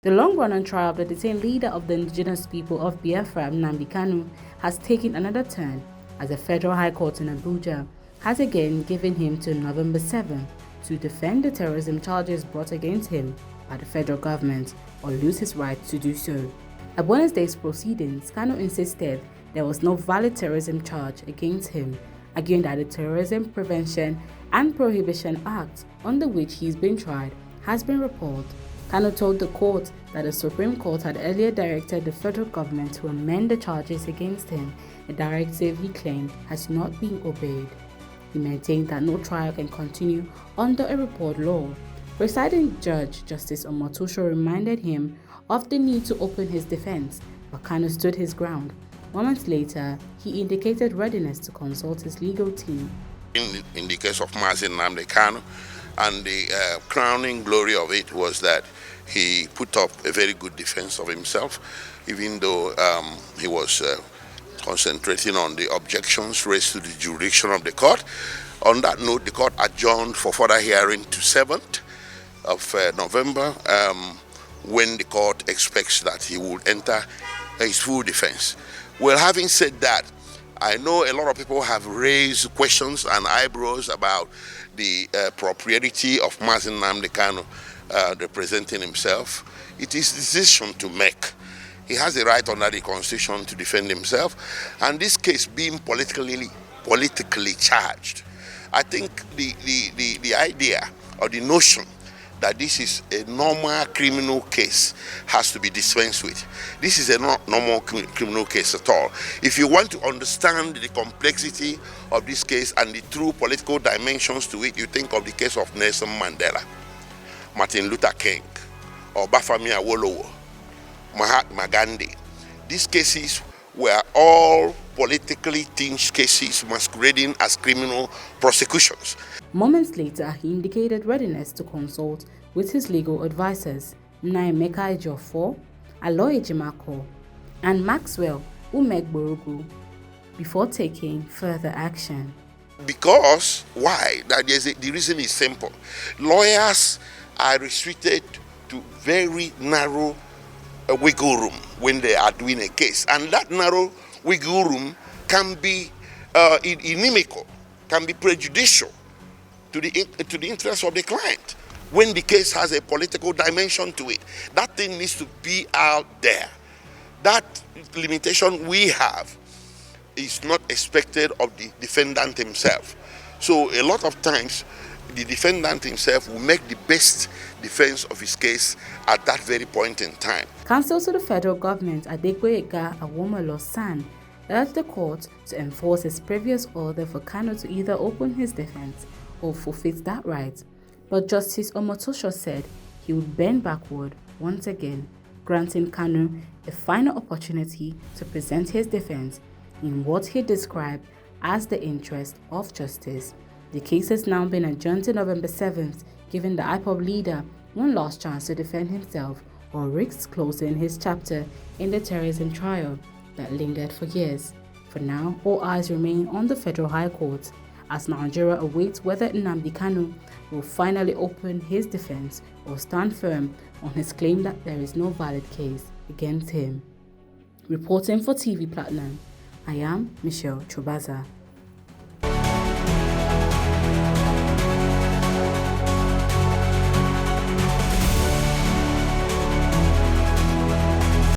The long-running trial of the detained leader of the indigenous people of Biafra, Nnamdi Kanu, has taken another turn as the Federal High Court in Abuja has again given him till November 7 to defend the terrorism charges brought against him by the federal government or lose his right to do so. At Wednesday's proceedings, Kanu insisted there was no valid terrorism charge against him, arguing that the Terrorism Prevention and Prohibition Act, under which he is being tried, has been repealed. Kanu told the court that the Supreme Court had earlier directed the federal government to amend the charges against him, a directive he claimed has not been obeyed. He maintained that no trial can continue under a repealed law. Presiding Judge Justice Omotosho reminded him of the need to open his defense, but Kanu stood his ground. Moments later, he indicated readiness to consult his legal team. In the case of Nnamdi Kanu, and the crowning glory of it was that he put up a very good defense of himself, even though he was concentrating on the objections raised to the jurisdiction of the court. On that note, the court adjourned for further hearing to 7th of November, when the court expects that he will enter his full defense. Well, having said that, I know a lot of people have raised questions and eyebrows about the propriety of Nnamdi Kanu representing himself. It is his decision to make. He has the right under the Constitution to defend himself, and this case being politically charged, I think the idea or the notion that this is a normal criminal case has to be dispensed with. This is a normal criminal case at all. If you want to understand the complexity of this case and the true political dimensions to it, you think of the case of Nelson Mandela, Martin Luther King, or Bafemi Awolowo, Mahatma Gandhi. These cases were all politically tinged cases masquerading as criminal prosecutions. Moments later, he indicated readiness to consult with his legal advisors, Nnaemeka Ejiofor, Aloy Ejimako, and Maxwell Umegborogu, before taking further action. Because, why? The reason is simple. Lawyers are restricted to very narrow wiggle room when they are doing a case, and that narrow wiggle room can be inimical, can be prejudicial to the interest of the client when the case has a political dimension to it. That thing needs to be out there. That limitation we have is not expected of the defendant himself. So a lot of times, the defendant himself will make the best defense of his case at that very point in time. Counsel to the federal government, Adegboyega Awomolo-San, urged the court to enforce his previous order for Kanu to either open his defense or forfeit that right. But Justice Omotosho said he would bend backward once again, granting Kanu a final opportunity to present his defense in what he described as the interest of justice. The case has now been adjourned to November 7th, giving the IPOB leader one last chance to defend himself or risk closing his chapter in the terrorism trial that lingered for years. For now, all eyes remain on the Federal High Court as Nigeria awaits whether Nnamdi Kanu will finally open his defense or stand firm on his claim that there is no valid case against him. Reporting for TV Platinum, I am Michelle Chubaza.